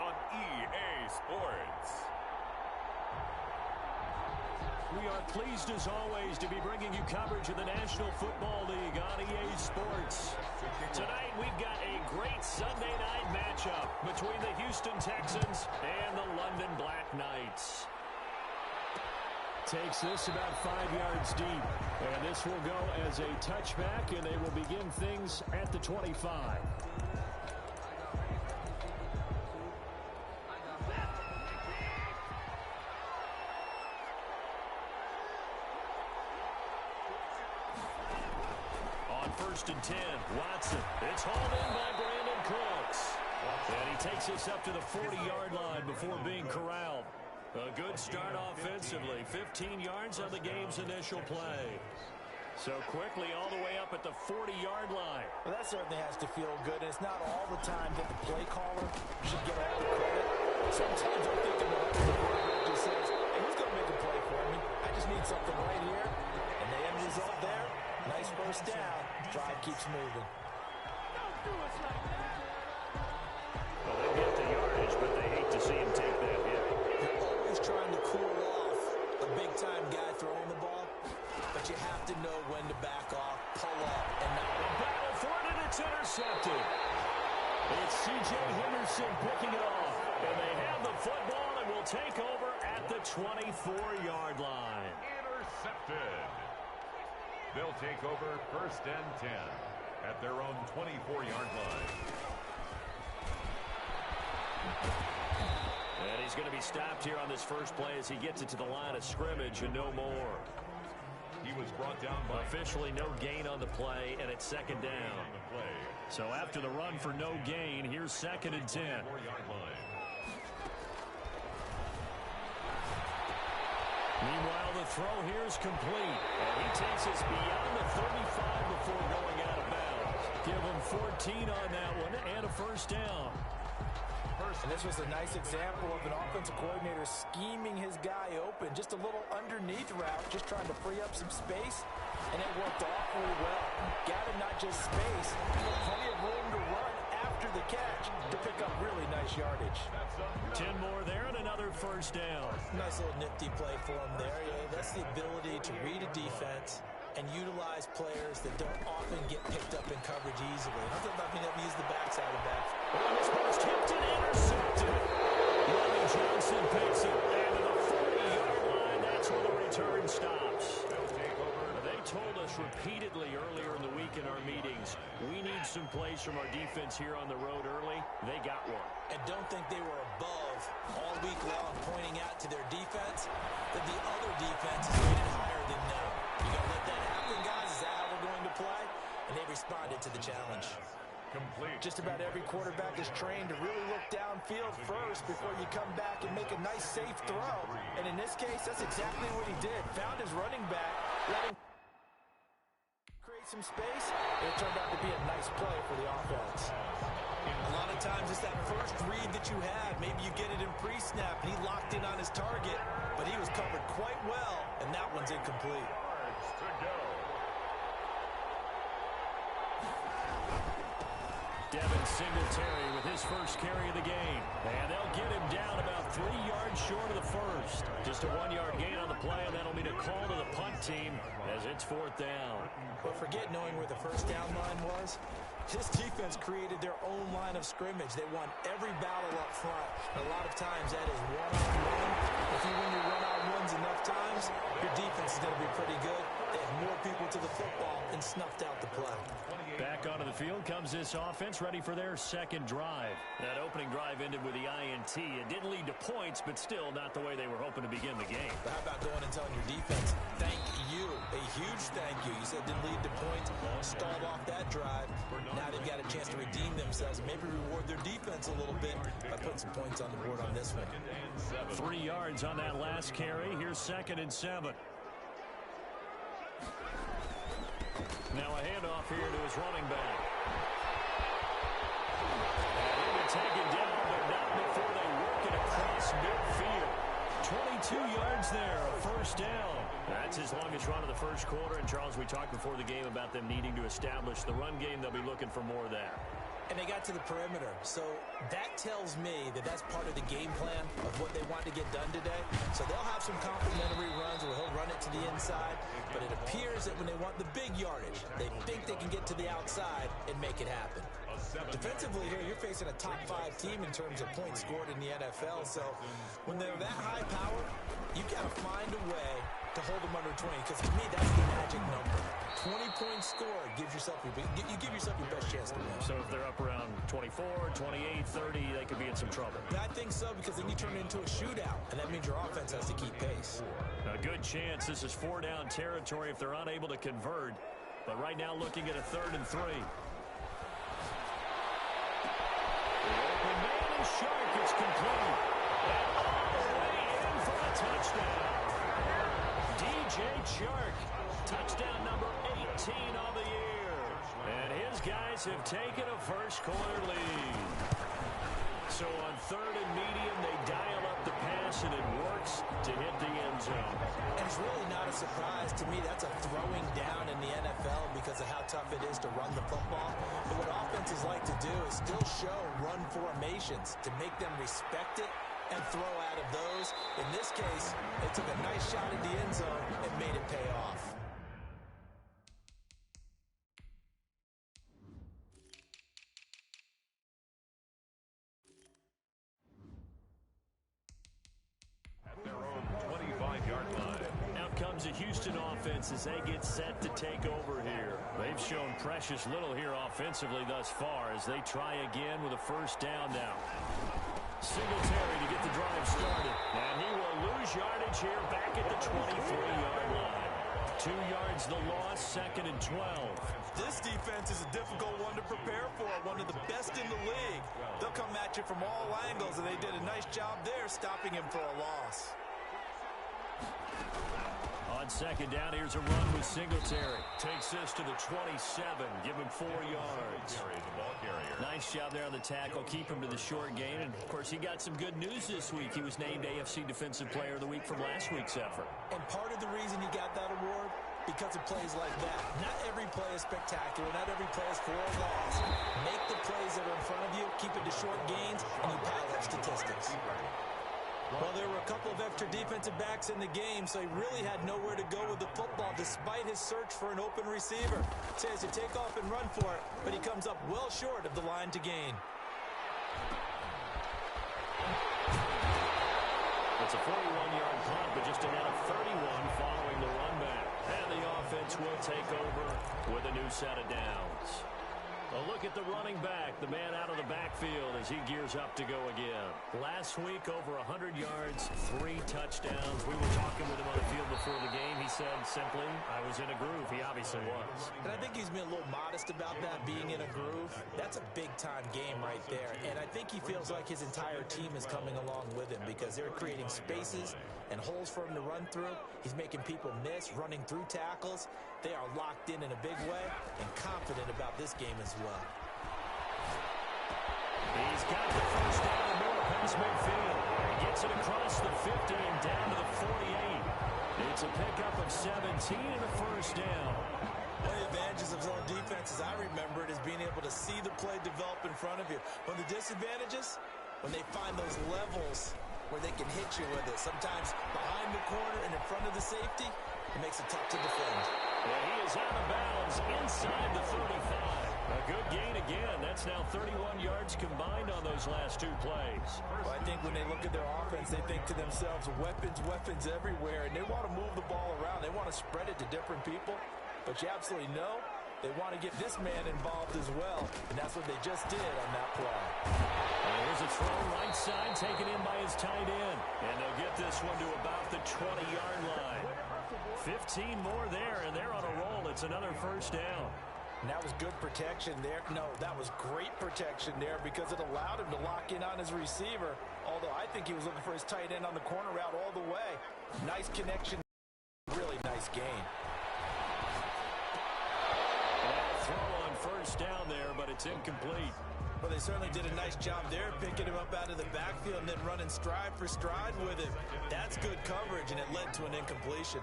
on EA Sports. We are pleased as always to be bringing you coverage of the National Football League on EA Sports. Tonight we've got a great Sunday night matchup between the Houston Texans and the London Black Knights. Takes this about 5 yards deep. And this will go as a touchback, and they will begin things at the 25. On 1st and 10, Watson. It's hauled in by Brandon Cooks. And he takes this up to the 40-yard line before being corralled. A good start offensively. 15 yards on the game's initial play. So quickly all the way up at the 40-yard line. Well, that certainly has to feel good. And it's not all the time that the play caller should get all the credit. Sometimes I'm thinking the quarterback just says, hey, who's going to make a play for me? I just need something right here. And the end result there, nice first down. Drive keeps moving. Don't do us like that. Well, they get the yardage, but they hate to see him take that hit. Trying to cool off a big-time guy throwing the ball, but you have to know when to back off, pull up, and not battle for it, and it's intercepted. It's C.J. Henderson picking it off, and they have the football and will take over at the 24-yard line. Intercepted. They'll take over 1st and 10 at their own 24-yard line. And he's going to be stopped here on this first play as he gets it to the line of scrimmage and no more. He was brought down by officially no gain on the play, and it's 2nd down. So after the run for no gain, here's 2nd and 10. Meanwhile, the throw here is complete. And he takes us beyond the 35 before going out of bounds. Give him 14 on that one and a first down. And this was a nice example of an offensive coordinator scheming his guy open. Just a little underneath route, just trying to free up some space. And it worked awfully well. Got him not just space, but plenty of room to run after the catch to pick up really nice yardage. 10 more there and another first down. Nice little nifty play for him there. Yeah, that's the ability to read a defense and utilize players that don't often get picked up in coverage easily. I'm talking about being able to use the backside of the back. On this burst, hipped and intercepted. Lonnie Johnson picks it. And to the 40-yard line, that's where the return stops. They told us repeatedly earlier in the week in our meetings, we need some plays from our defense here on the road early. They got one. And don't think they were above all week long pointing out to their defense that the other defense is rated higher than them. You got to let that happen, guys. Is that how we're going to play? And they responded to the challenge. Complete. Just about every quarterback is trained to really look downfield first before you come back and make a nice, safe throw. And in this case, that's exactly what he did. Found his running back, let him create some space, and it turned out to be a nice play for the offense. A lot of times it's that first read that you had. Maybe you get it in pre-snap, and he locked in on his target, but he was covered quite well, and that one's incomplete. To go. Devin Singletary with his first carry of the game. And they'll get him down about 3 yards short of the first. Just a 1-yard gain on the play, and that'll mean a call to the punt team as it's 4th down. But forget knowing where the first down line was. This defense created their own line of scrimmage. They won every battle up front. And a lot of times that is one-on-one. If you win your one-on-ones enough times, your defense is going to be pretty good. They had more people to the football and snuffed out the play. Back onto the field comes this offense, ready for their second drive. That opening drive ended with the INT. It didn't lead to points, but still not the way they were hoping to begin the game. But how about going and telling your defense, thank you, a huge thank you. You said it didn't lead to points, stalled off that drive. Now they've got a chance to redeem themselves, maybe reward their defense a little bit by putting some points on the board on this one. 3 yards on that last carry. Here's 2nd and 7. Now a handoff here to his running back. And he'll be taken down, but not before they work it across midfield. 22 yards there, a first down. That's his longest run of the first quarter. And, Charles, we talked before the game about them needing to establish the run game. They'll be looking for more of that. And they got to the perimeter. So that tells me that that's part of the game plan of what they want to get done today. So they'll have some complementary runs where he'll run it to the inside. But it appears that when they want the big yardage, they think they can get to the outside and make it happen. Defensively here, you're facing a top 5 team in terms of points scored in the NFL. So when they're that high power, you've got to find a way to hold them under 20. Because to me, that's the magic number. 20 points scored gives yourself you give yourself your best chance to win. So if they're up around 24, 28, 30, they could be in some trouble. I think so, because then you turn it into a shootout, and that means your offense has to keep pace. A good chance this is 4-down territory if they're unable to convert. But right now looking at a 3rd and 3. The open man is Shark. It's complete. And all the way in for a touchdown. DJ Shark, touchdown number 18 on the year. And his guys have taken a first-quarter lead. So on 3rd and medium, they dial up the pass, and it works to hit the end zone. And it's really not a surprise to me. That's a throwing down in the NFL because of how tough it is to run the football. But what offenses like to do is still show run formations to make them respect it and throw out of those. In this case, they took a nice shot at the end zone and made it pay off. At their own 25-yard line. Out comes a Houston offense as they get set to take over here. They've shown precious little here offensively thus far as they try again with a first down now. Singletary to get the drive started. And he will lose yardage here back at the 23-yard line. 2 yards the loss, 2nd and 12. This defense is a difficult one to prepare for, one of the best in the league. They'll come at you from all angles, and they did a nice job there stopping him for a loss. On 2nd down, here's a run with Singletary. Takes this to the 27. Give him 4 yards. The ball carrier. Nice job there on the tackle. Keep him to the short gain. And, of course, he got some good news this week. He was named AFC Defensive Player of the Week from last week's effort. And part of the reason he got that award, because of plays like that. Not every play is spectacular. Not every play is for a loss. Make the plays that are in front of you, keep it to short gains, and you pile up statistics. Well, there were a couple of extra defensive backs in the game, so he really had nowhere to go with the football despite his search for an open receiver. Says to take off and run for it, but he comes up well short of the line to gain. It's a 41-yard punt, but just ahead of 31 following the run back. And the offense will take over with a new set of downs. A look at the running back, the man out of the backfield as he gears up to go again. Last week, over 100 yards, 3 touchdowns. We were talking with him on the field before the game. He said simply, I was in a groove. He obviously was. And I think he's been a little modest about that, being in a groove. That's a big-time game right there. And I think he feels like his entire team is coming along with him because they're creating spaces and holes for him to run through. He's making people miss, running through tackles. They are locked in a big way and confident about this game as well. He's got the first down and more past midfield. He gets it across the 50 and down to the 48. It's a pickup of 17 and a first down. One of the advantages of zone defense, as I remember it, is being able to see the play develop in front of you. One of the disadvantages, when they find those levels where they can hit you with it. Sometimes behind the corner and in front of the safety, it makes it tough to defend. And he is out of bounds inside the 35. A good gain again. That's now 31 yards combined on those last 2 plays. Well, I think when they look at their offense, they think to themselves, weapons, weapons everywhere, and they want to move the ball around. They want to spread it to different people, but you absolutely know they want to get this man involved as well, and that's what they just did on that play. And here's a throw right side taken in by his tight end, and they'll get this one to about the 20-yard line. 15 more there, and they're on a roll. It's another first down. And that was good protection there. No, that was great protection there because it allowed him to lock in on his receiver, although I think he was looking for his tight end on the corner route all the way. Nice connection. Really nice gain. Throw on first down there, but it's incomplete. Well, they certainly did a nice job there, picking him up out of the backfield and then running stride for stride with him. That's good coverage, and it led to an incompletion.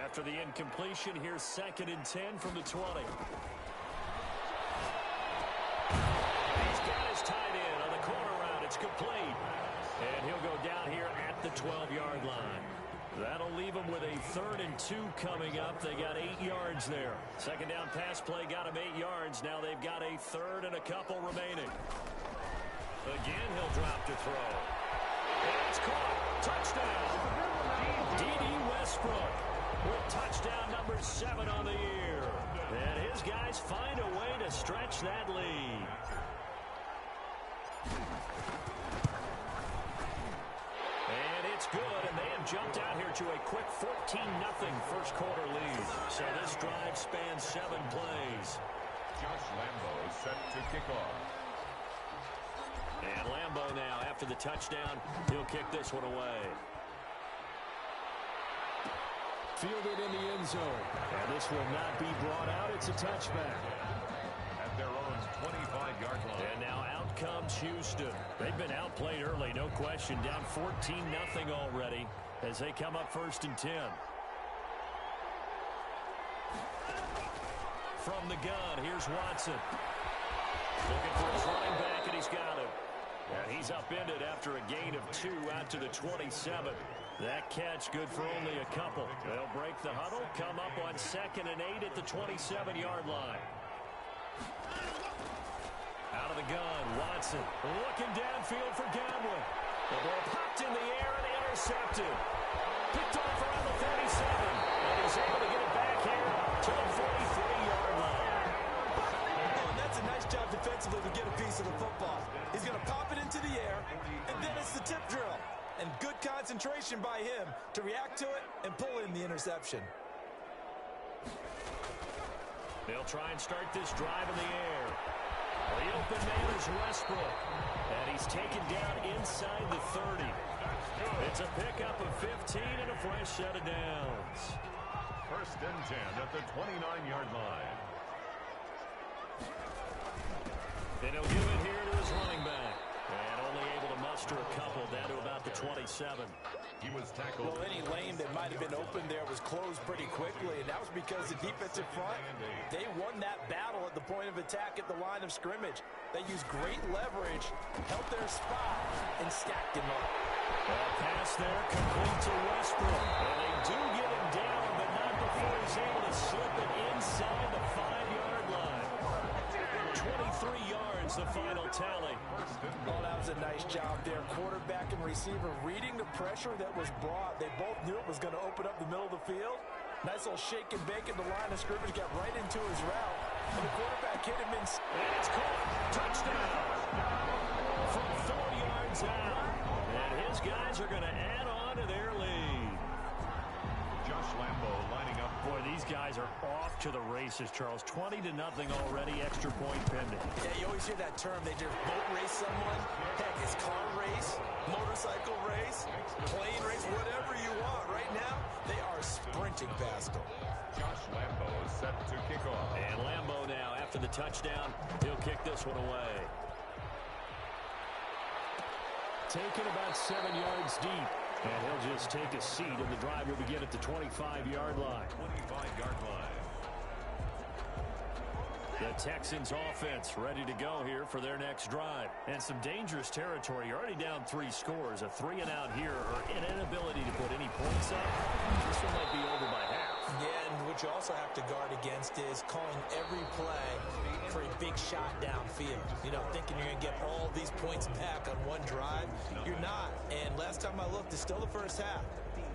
After the incompletion, here's 2nd and 10 from the 20. He's It's complete. And he'll go down here at the 12-yard line. That'll leave them with a 3rd and 2 coming up. They got 8 yards there. Second down pass play got them 8 yards. Now they've got a 3rd and a couple remaining. Again, he'll drop to throw. And it's caught. Touchdown. D.D. Westbrook with touchdown number 7 on the year. And his guys find a way to stretch that lead. And it's good, and they have jumped out here to a quick 14-0 first quarter lead. So this drive spans 7 plays. Josh Lambo is set to kick off. And Lambo now, after the touchdown, he'll kick this one away. Fielded in the end zone. And this will not be brought out. It's a touchback. At their own 25-yard line. And now out comes Houston. They've been outplayed early, no question. Down 14-0 already as they come up 1st and 10. From the gun, here's Watson. Looking for his running back, and he's got him. And he's upended after a gain of 2 out to the 27. That catch good for only a couple. They'll break the huddle, come up on 2nd and 8 at the 27-yard line. Out of the gun, Watson looking downfield for Godwin. The ball popped in the air and intercepted. Picked off around the 37. And he's able to get it back here to the 43-yard line. Oh, that's a nice job defensively to get a piece of the football. He's going to pop it into the air, and then it's the tip drill. And good concentration by him to react to it and pull in the interception. They'll try and start this drive in the air. The open man is Westbrook. And he's taken down inside the 30. It's a pickup of 15 and a fresh set of downs. 1st and 10 at the 29-yard line. And he'll give it here to his running back. And only able to muster a couple down to about the 27. He was tackled. Well, any lane that might have been open there was closed pretty quickly, and that was because the defensive front, they won that battle at the point of attack at the line of scrimmage. They used great leverage, held their spot, and stacked him up. Pass there, complete to Westbrook. And they do get him down, but not before he's able to slip it inside the 5-yard line. 23 yards, the final tally. Well, that was a nice job there. Quarterback and receiver reading the pressure that was brought. They both knew it was going to open up the middle of the field. Nice little shake and bake at the line of scrimmage. Got right into his route. And the quarterback hit him in. And it's caught. Touchdown. From 4 yards out. And his guys are going to add on to their lead. Josh Lambo lining up. Boy, these guys are off to the races, Charles. 20-0 already, extra point pending. Yeah, you always hear that term. They just boat race someone. Heck, it's car race, motorcycle race, plane race, whatever you want. Right now, they are sprinting past them. Josh Lambo is set to kick off. And Lambo now, after the touchdown, he'll kick this one away. Taken about 7 yards deep. And he'll just take a seat, and the drive will begin at the 25-yard line. 25-yard line. The Texans offense ready to go here for their next drive. And some dangerous territory. You're already down 3 scores. A 3-and-out here, or an inability to put any points up. This one might be over by half. Yeah, and what you also have to guard against is calling every play for a big shot downfield. You know, thinking you're going to get all these points back on one drive. You're not. And last time I looked, it's still the first half.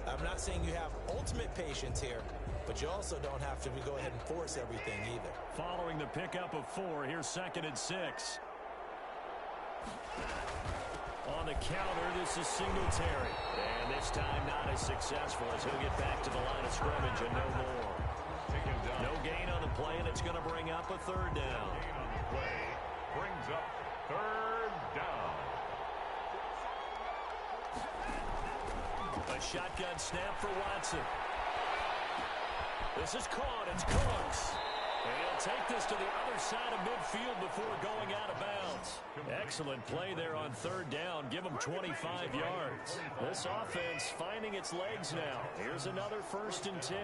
I'm not saying you have ultimate patience here, but you also don't have to go ahead and force everything either. Following the pickup of 4, here's 2nd and 6. On the counter, this is Singletary. And this time not as successful as he'll get back to the line of scrimmage and no more. No gain on the play, and it's going to bring up a 3rd down. Gain on the play brings up 3rd down. A shotgun snap for Watson. This is caught. It's Cooks. And he'll take this to the other side of midfield before going out of bounds. Excellent play there on 3rd down. Give him 25 yards. This offense finding its legs now. Here's another 1st and 10.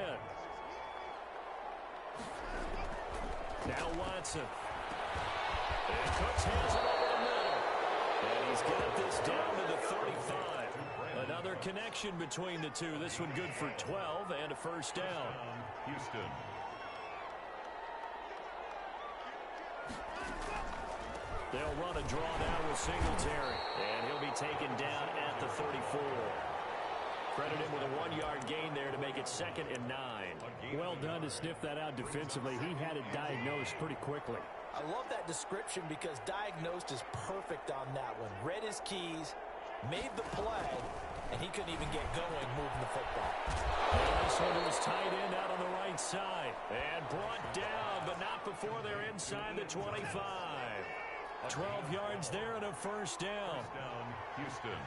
Now Watson. And Cooks hands it over the middle. And He's got this down to the 35. Another connection between the two. This one good for 12 and a first down. Houston. They'll run a draw now with Singletary, and he'll be taken down at the 34. Credit him with a 1-yard gain there to make it 2nd and 9. Well done to sniff that out defensively. He had it diagnosed pretty quickly. I love that description because diagnosed is perfect on that one. Read his keys, made the play, and he couldn't even get going moving the football. This one was tight end out on the right side. And brought down, but not before they're inside the 25. 12 yards there and a first down. Houston.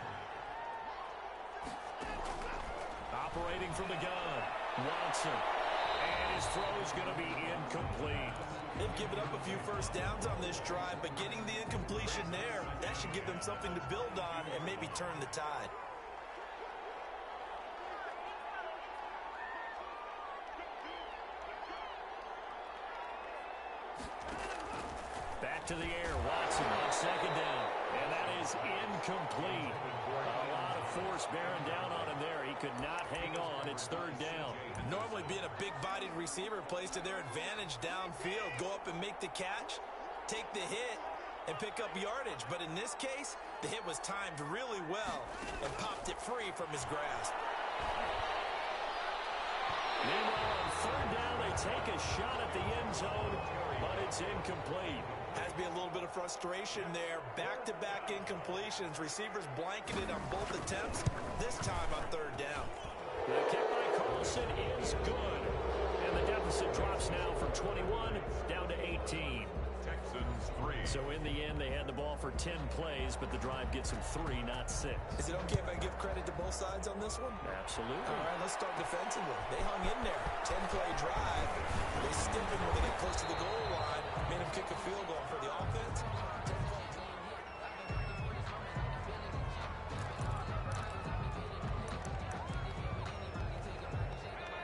Operating from the gun, Watson. And his throw is going to be incomplete. They've given up a few first downs on this drive, but getting the incompletion there, that should give them something to build on and maybe turn the tide. Back to the air, Watson on 2nd down. And that is incomplete. A lot of force bearing down on him there. He could not hang on. It's 3rd down. Normally being a big-bodied receiver plays to their advantage downfield. Go up and make the catch, take the hit, and pick up yardage. But in this case, the hit was timed really well and popped it free from his grasp. Meanwhile, on 3rd down, they take a shot at the end zone, but it's incomplete. Has to be a little bit of frustration there. Back-to-back incompletions. Receivers blanketed on both attempts, this time on 3rd down. The kick by Carlson is good. And the deficit drops now from 21 down to 18. Texans 3. So in the end, they had the ball for 10 plays, but the drive gets them 3, not 6. Is it okay if I give credit to both sides on this one? Absolutely. All right, let's start defensively. They hung in there. 10-play drive. They stiffened when they get close to the goal line. Made them kick a field goal for the offense.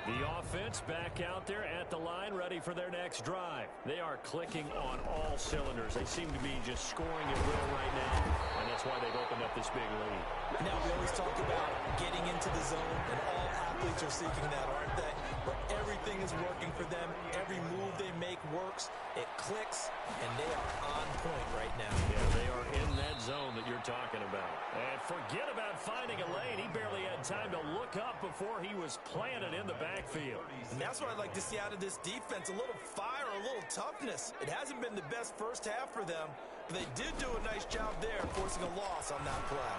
The offense back out there at the line, ready for their next drive. They are clicking on all cylinders. They seem to be just scoring at will right now, and that's why they've opened up this big lead. Now, we always talk about getting into the zone, and all athletes are seeking that, aren't they? But everything is working for them. Every move they make works. It clicks, and they are on point right now. Yeah, they are in that zone that you're talking about. And forget about finding a lane. He barely had time to look up before he was planted in the backfield. And that's what I'd like to see out of this defense, a little fire, a little toughness. It hasn't been the best first half for them, but they did do a nice job there, forcing a loss on that play.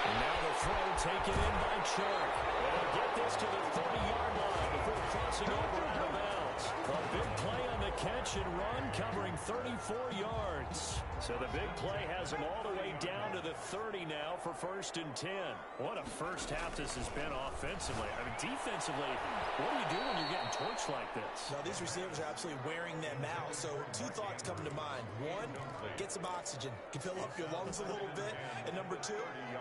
And now the throw taken in by Chark. They'll get this to the 30-yard line before crossing over out of bounds. A big play on the catch and run, covering 34 yards. So the big play has them all the way down to the 30 now for 1st and 10. What a first half this has been offensively. I mean, defensively, what do you do when you're getting torched like this? Now, these receivers are absolutely wearing them out. So 2 thoughts come to mind. 1, get some oxygen. You can fill up your lungs a little bit. And number 2,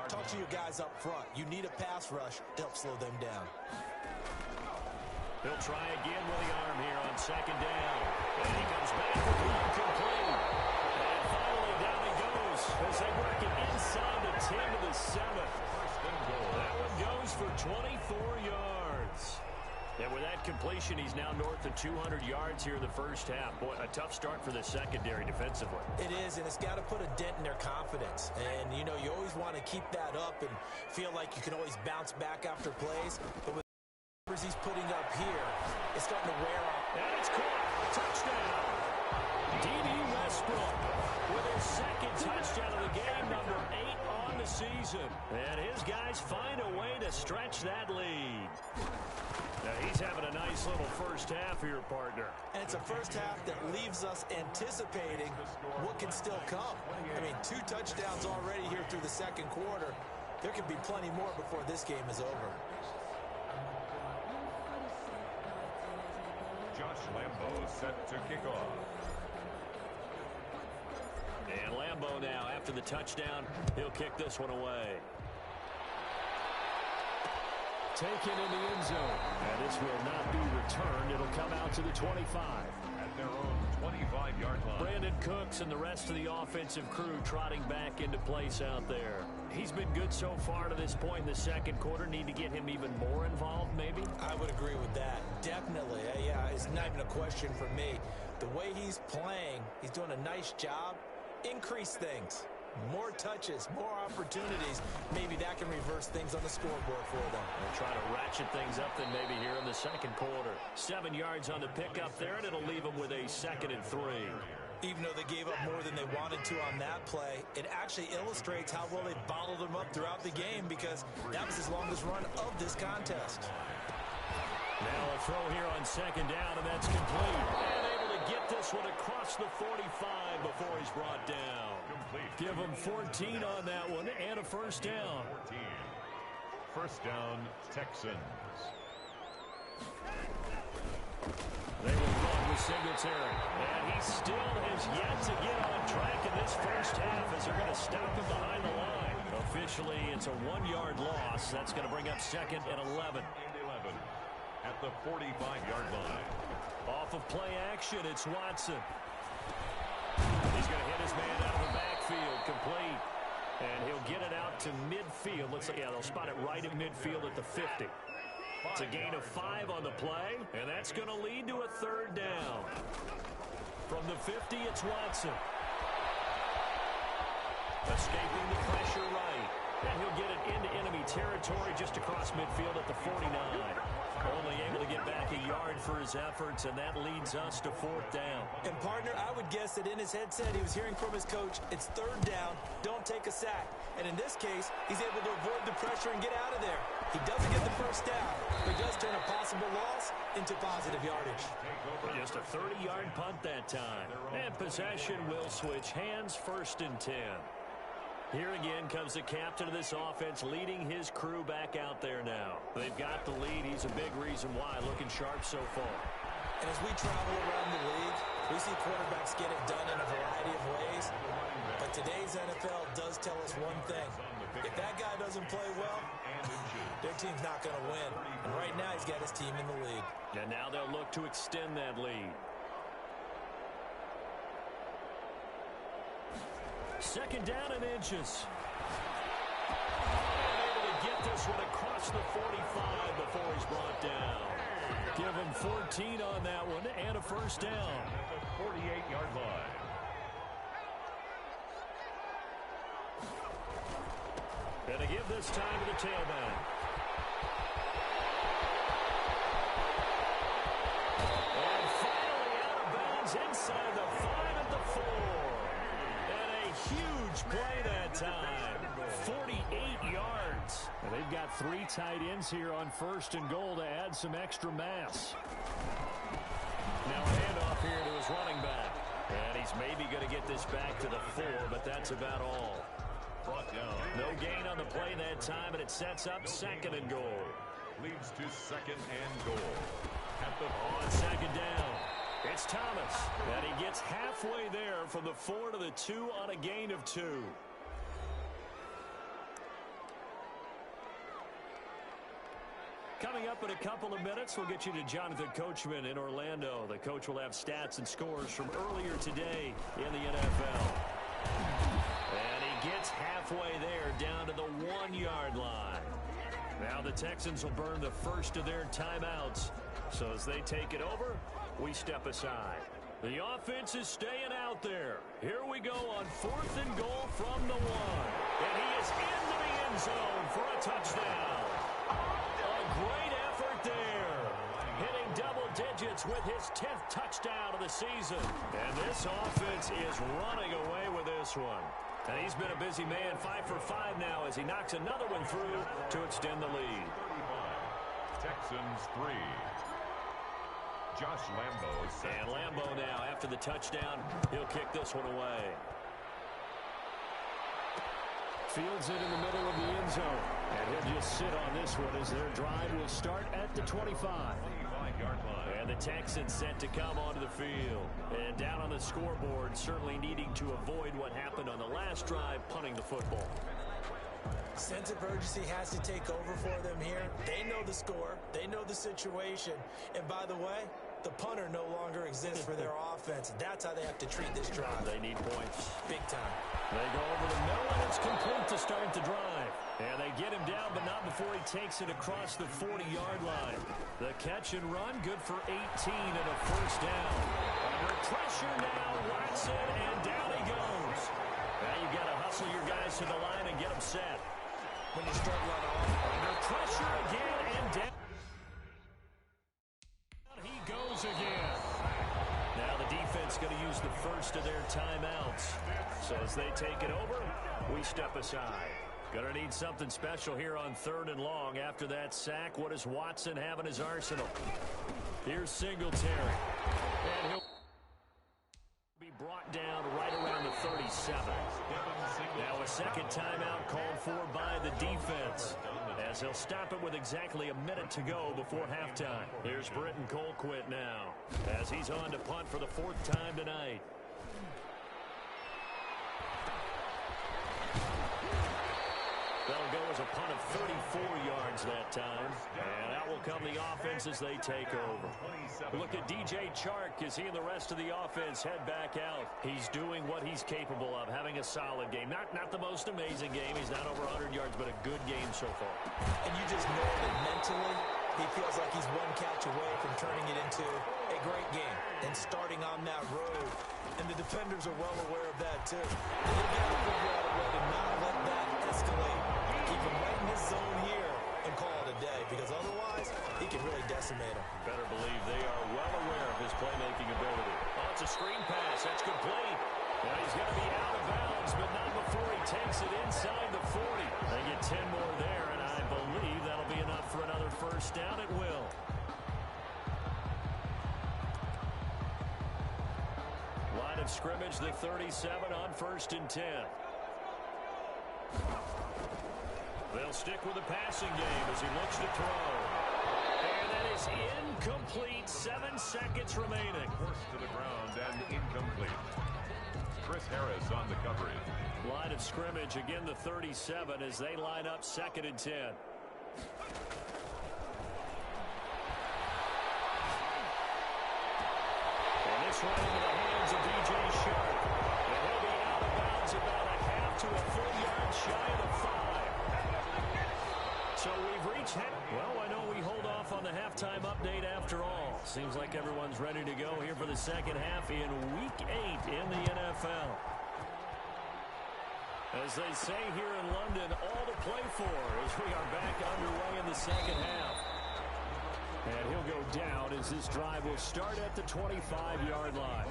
talk to your guys up front. You need a pass rush to help slow them down. He'll try again with the arm here on 2nd down. And he comes back with the incomplete. And finally down he goes as they work it inside the 10 to the 7. That one goes for 24 yards. And with that completion, he's now north of 200 yards here in the first half. Boy, a tough start for the secondary defensively. It is, and it's got to put a dent in their confidence. And, you know, you always want to keep that up and feel like you can always bounce back after plays. But with the numbers he's putting up here, it's starting to wear off. And it's caught. Touchdown. D.D. Westbrook with his 2nd touchdown of the game, number 8 on the season. And his guys find a way to stretch that lead. Now he's having a nice little first half here, partner. And it's a first half that leaves us anticipating what can still come. I mean, 2 touchdowns already here through the 2nd quarter. There could be plenty more before this game is over. Josh Lambo set to kick off. And Lambo now, after the touchdown, he'll kick this one away. Taken in the end zone. And this will not be returned. It'll come out to the 25. At their own 25-yard line. Brandon Cooks and the rest of the offensive crew trotting back into place out there. He's been good so far to this point in the second quarter. Need to get him even more involved, maybe? I would agree with that. Definitely. Yeah, it's not even a question for me. The way he's playing, he's doing a nice job. Increase things. More touches, more opportunities. Maybe that can reverse things on the scoreboard for them. They'll try to ratchet things up then maybe here in the second quarter. 7 yards on the pickup there, and it'll leave them with a 2nd and 3. Even though they gave up more than they wanted to on that play, it actually illustrates how well they bottled them up throughout the game, because that was his longest run of this contest. Now a throw here on 2nd down, and that's complete. And able to get this one across the 45 before he's brought down. Complete. Give him 14 on that one and a 1st down. 14. First down, Texans. They will run with Singletary. And he still has yet to get on track in this first half as they're going to stop him behind the line. Officially, it's a 1-yard loss. That's going to bring up 2nd and 11. At the 45-yard line. Off of play action, it's Watson. He's going to hit his man out of the backfield, complete. And he'll get it out to midfield. Looks like, yeah, they'll spot it right at midfield at the 50. It's a gain of 5 on the play, and that's going to lead to a 3rd down. From the 50, it's Watson. Escaping the pressure right. And he'll get it into enemy territory just across midfield at the 49. Only able to get back a yard for his efforts, and that leads us to 4th down. And, partner, I would guess that in his headset he was hearing from his coach, it's 3rd down, don't take a sack. And in this case, he's able to avoid the pressure and get out of there. He doesn't get the 1st down, but does turn a possible loss into positive yardage. Just a 30-yard punt that time. And possession will switch hands, 1st and 10. Here again comes the captain of this offense, leading his crew back out there now. They've got the lead. He's a big reason why, looking sharp so far. And as we travel around the league, we see quarterbacks get it done in a variety of ways. But today's NFL does tell us one thing. If that guy doesn't play well, their team's not going to win. And right now, he's got his team in the lead. And now they'll look to extend that lead. 2nd down and inches. Able to get this one across the 45 before he's brought down. Give him 14 on that one and a 1st down. At the 48-yard line. And to give this time to the tailback. And finally out of bounds inside the 5 at the 4. Huge play that time. 48 yards. And they've got 3 tight ends here on 1st and goal to add some extra mass. Now a handoff here to his running back. And he's maybe going to get this back to the 4, but that's about all. Brought down. No gain on the play that time, and it sets up 2nd and goal. Leads to 2nd and goal. At the on 2nd down. It's Thomas, and he gets halfway there from the 4 to the 2 on a gain of 2. Coming up in a couple of minutes, we'll get you to Jonathan Coachman in Orlando. The coach will have stats and scores from earlier today in the NFL. And he gets halfway there down to the 1-yard line. Now the Texans will burn the first of their timeouts. So as they take it over, we step aside. The offense is staying out there. Here we go on 4th and goal from the 1. And he is into the end zone for a touchdown. A great effort there. Hitting double digits with his 10th touchdown of the season. And this offense is running away with this one. And he's been a busy man, 5 for 5 now as he knocks another one through to extend the lead. 35. Texans 3. Josh Lambo. And Lambo now, after the touchdown, he'll kick this one away. Fields it in the middle of the end zone. And he'll just sit on this one as their drive will start at the 25. 25-yard line. And the Texans set to come onto the field. And down on the scoreboard, certainly needing to avoid what happened on the last drive, punting the football. Sense of urgency has to take over for them here. They know the score. They know the situation. And by the way, The punter no longer exists for their offense. That's how they have to treat this drive. They need points. Big time. They go over the middle, and it's complete to start the drive. And they get him down, but not before he takes it across the 40-yard line. The catch and run, good for 18 and a first down. Under pressure now, Watson, and down he goes. Now you've got to hustle your guys to the line and get them set. When you start running off. Under pressure again, and down. He goes again. Now the defense going to use the first of their timeouts. So as they take it over, we step aside. Going to need something special here on 3rd and long. After that sack, what does Watson have in his arsenal? Here's Singletary. And he'll be brought down right around the 37. Now a second timeout called for by the defense, as he'll stop it with exactly a minute to go before halftime. Here's Britton Colquitt now, as he's on to punt for the 4th time tonight. That'll go as a punt of 34 yards that time. And out will come the offense as they take over. Look at DJ Chark as he and the rest of the offense head back out. He's doing what he's capable of, having a solid game. Not the most amazing game. He's not over 100 yards, but a good game so far. And you just know that mentally, he feels like he's one catch away from turning it into a great game and starting on that road. And the defenders are well aware of that, too. And they've got to figure out a way to not let that escalate. Keep him right in his zone here and call it a day, because otherwise, he can really decimate him. Better believe they are well aware of his playmaking ability. Oh, it's a screen pass. That's complete. Now he's going to be out of bounds, but not before he takes it inside the 40. They get 10 more there, and I believe that'll be enough for another first down. It will. Line of scrimmage, the 37 on 1st and 10. They'll stick with the passing game as he looks to throw. And that is incomplete. 7 seconds remaining. Forced to the ground and incomplete. Chris Harris on the coverage. Line of scrimmage, again the 37 as they line up 2nd and 10. And this one into the hands of DJ Sharp. And he'll be out of bounds about a half to a full yard shy of the 5. So we've reached well, I know we hold off on the halftime update after all. Seems like everyone's ready to go here for the second half in Week 8 in the NFL. As they say here in London, all to play for as we are back underway in the second half. And he'll go down as this drive will start at the 25-yard line.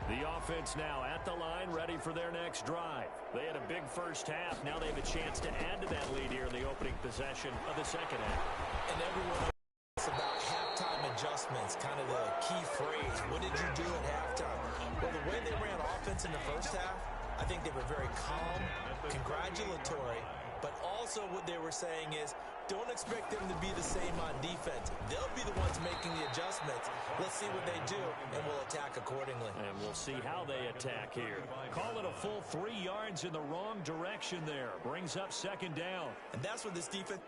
The offense now at the line, ready for their next drive. They had a big first half. Now they have a chance to add to that lead here in the opening possession of the second half. And everyone knows about halftime adjustments, kind of the key phrase. What did you do at halftime? Well, the way they ran offense in the first half, I think they were very calm, congratulatory, but also what they were saying is, don't expect them to be the same on defense. They'll be the ones making the adjustments. Let's see what they do, and we'll attack accordingly. And we'll see how they attack here. Call it a full 3 yards in the wrong direction there. Brings up 2nd down. And that's what this defense...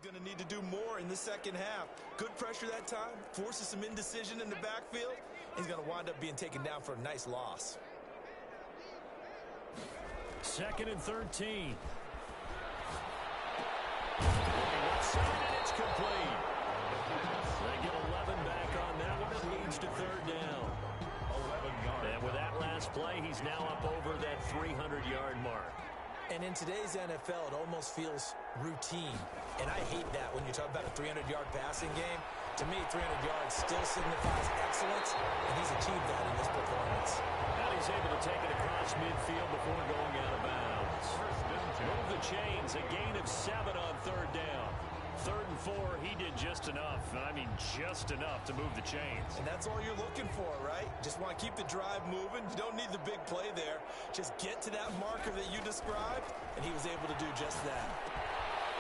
going to need to do more in the second half. Good pressure that time, forces some indecision in the backfield. He's going to wind up being taken down for a nice loss. 2nd and 13. And it's complete. They get 11 back on that one. It leads to 3rd down. 11 yards. And with that last play, he's now up over that 300-yard mark. And in today's NFL, it almost feels routine. And I hate that when you talk about a 300-yard passing game. To me, 300 yards still signifies excellence, and he's achieved that in this performance. Now he's able to take it across midfield before going out of bounds. Move the chains, a gain of 7 on 3rd down. 3rd and 4, he did just enough. I mean, just enough to move the chains. And that's all you're looking for, right? Just want to keep the drive moving. You don't need the big play there. Just get to that marker that you described, and he was able to do just that.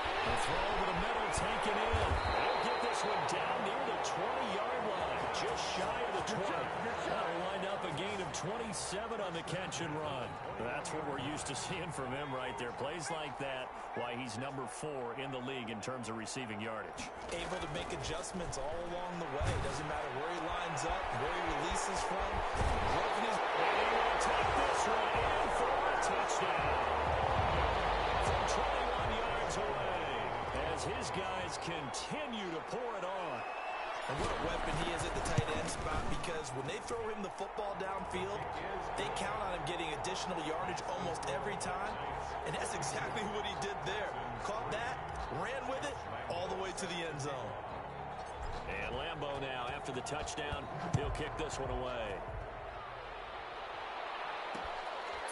The throw over the middle, taken in. They'll get this one down near the 20-yard line, just shy of the 20. That'll wind up a gain of 27 on the catch and run. That's what we're used to seeing from him right there. Plays like that, why he's number 4 in the league in terms of receiving yardage. Able to make adjustments all along the way. Doesn't matter where he lines up, where he releases from. And he will take this one in for a touchdown. From 21 yards away, as his guys continue to pour it on. And what a weapon he is at the tight end spot, because when they throw him the football downfield, they count on him getting additional yardage almost every time. And that's exactly what he did there. Caught that, ran with it, all the way to the end zone. And Lambeau now, after the touchdown, he'll kick this one away.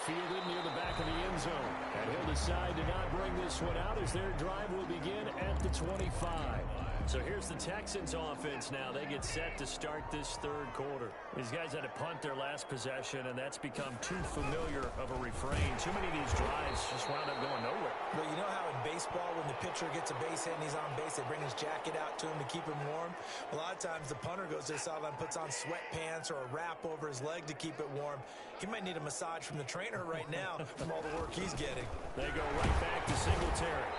Fielded near the back of the end zone. And he'll decide to not bring this one out as their drive will begin at the 25. So here's the Texans offense now. They get set to start this 3rd quarter. These guys had to punt their last possession, and that's become too familiar of a refrain. Too many of these drives just wound up going nowhere. Well, you know how in baseball, when the pitcher gets a base hit and he's on base, they bring his jacket out to him to keep him warm? A lot of times the punter goes to the sideline, puts on sweatpants or a wrap over his leg to keep it warm. He might need a massage from the trainer right now from all the work he's getting. They go right back to Singletary.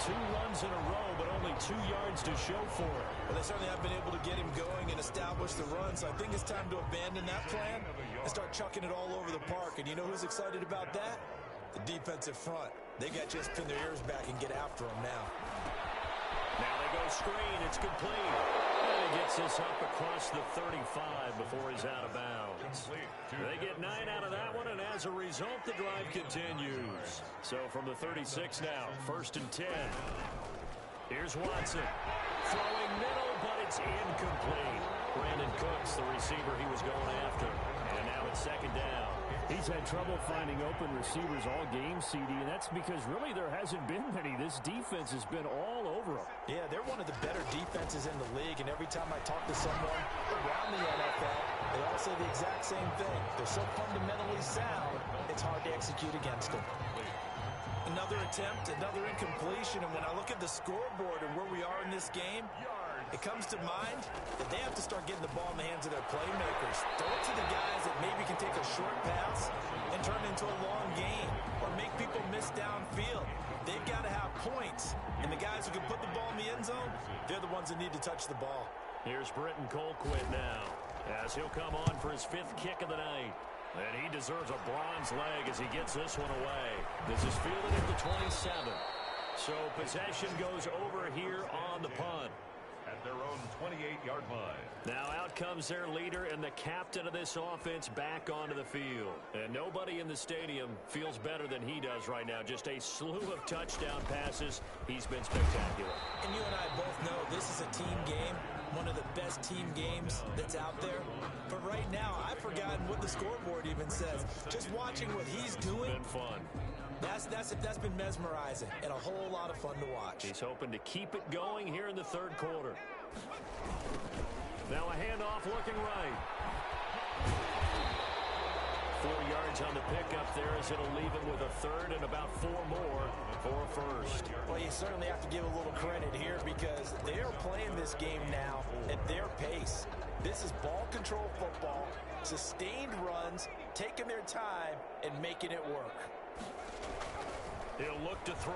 2 runs in a row, but only 2 yards to show for it. Well, they certainly have been able to get him going and establish the run, so I think it's time to abandon that plan and start chucking it all over the park. And you know who's excited about that? The defensive front. They got to just pin their ears back and get after him now. Now they go screen. It's complete. And he gets this up across the 35 before he's out of bounds. They get 9 out of that one, and as a result, the drive continues. So from the 36 now, 1st and 10. Here's Watson. Throwing middle, but it's incomplete. Brandon Cooks, the receiver he was going after. And now it's 2nd down. He's had trouble finding open receivers all game, CD, and that's because really there hasn't been many. This defense has been all over them. Yeah, they're one of the better defenses in the league, and every time I talk to someone around the NFL, they all say the exact same thing. They're so fundamentally sound, it's hard to execute against them. Another attempt, another incompletion, and when I look at the scoreboard and where we are in this game, it comes to mind that they have to start getting the ball in the hands of their playmakers. Throw it to the guys that maybe can take a short pass and turn it into a long gain or make people miss downfield. They've got to have points, and the guys who can put the ball in the end zone, they're the ones that need to touch the ball. Here's Britton Colquitt now, as he'll come on for his 5th kick of the night. And he deserves a bronze leg as he gets this one away. This is fielded at the 27. So possession goes over here on the punt. At their own 28-yard line. Now out comes their leader and the captain of this offense back onto the field. And nobody in the stadium feels better than he does right now. Just a slew of touchdown passes. He's been spectacular. And you and I both know this is a team game, one of the best team games that's out there. But right now, I've forgotten what the scoreboard even says. Just watching what he's doing. It's been fun. That's been mesmerizing and a whole lot of fun to watch. He's hoping to keep it going here in the 3rd quarter. Now a handoff looking right. 4 yards on the pickup there as it'll leave him with a 3rd and about 4 more for a 1st. Well, you certainly have to give a little credit here because they're playing this game now at their pace. This is ball control football, sustained runs, taking their time and making it work. He'll look to throw.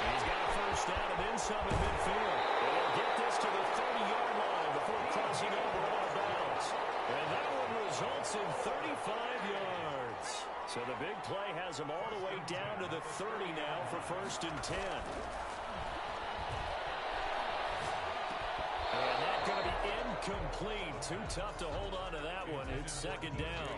He's got a first down and then some in midfield. And they'll get this to the 30-yard line before crossing over out of bounds. And that one results in 35 yards. So the big play has them all the way down to the 30 now for 1st and 10. And that's going to be incomplete. Too tough to hold on to that one. It's 2nd down.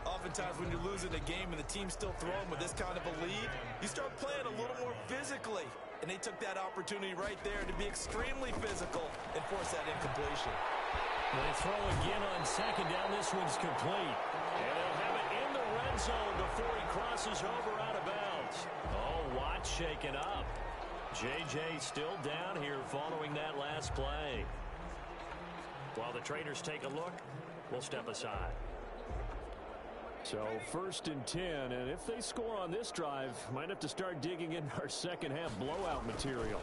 Oftentimes when you're losing a game and the team's still throwing with this kind of a lead, you start playing a little more physically. And they took that opportunity right there to be extremely physical and force that incompletion. They throw again on 2nd down. This one's complete. And they'll have it in the red zone before he crosses over out of bounds. Oh, Watt shaken up. J.J. still down here following that last play. While the traders take a look, we'll step aside. So 1st and 10, and if they score on this drive, might have to start digging into our second half blowout material.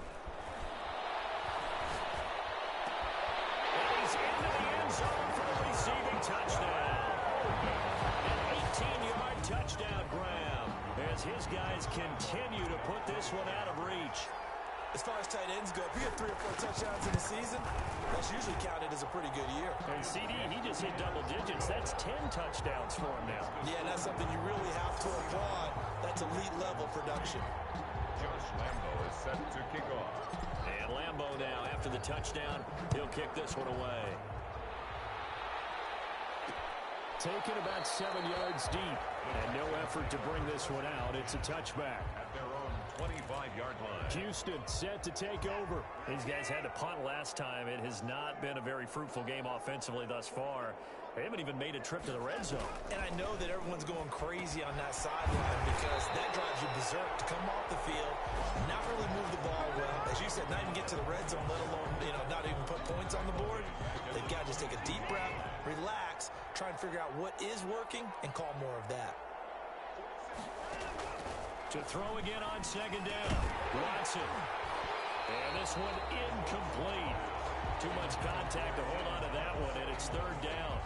And he's into the end zone for the receiving touchdown. An 18-yard touchdown grab as his guys continue to put this one out of reach. As far as tight ends go, if you get 3 or 4 touchdowns in a season, that's usually counted as a pretty good year. And CD, he just hit double digits. That's 10 touchdowns for him now. Yeah, and that's something you really have to applaud. That's elite-level production. Josh Lambo is set to kick off. And Lambo now, after the touchdown, he'll kick this one away. Taken about 7 yards deep. And no effort to bring this one out. It's a touchback. At their own 25-yard line. Houston set to take over. These guys had to punt last time. It has not been a very fruitful game offensively thus far. They haven't even made a trip to the red zone. And I know that everyone's going crazy on that sideline because that drives you berserk to come off the field, not really move the ball well. As you said, not even get to the red zone, let alone, not even put points on the board. They've got to just take a deep breath, relax, try and figure out what is working, and call more of that. To throw again on 2nd down. Watson. And this one incomplete. Too much contact to hold on to that one, and it's 3rd down.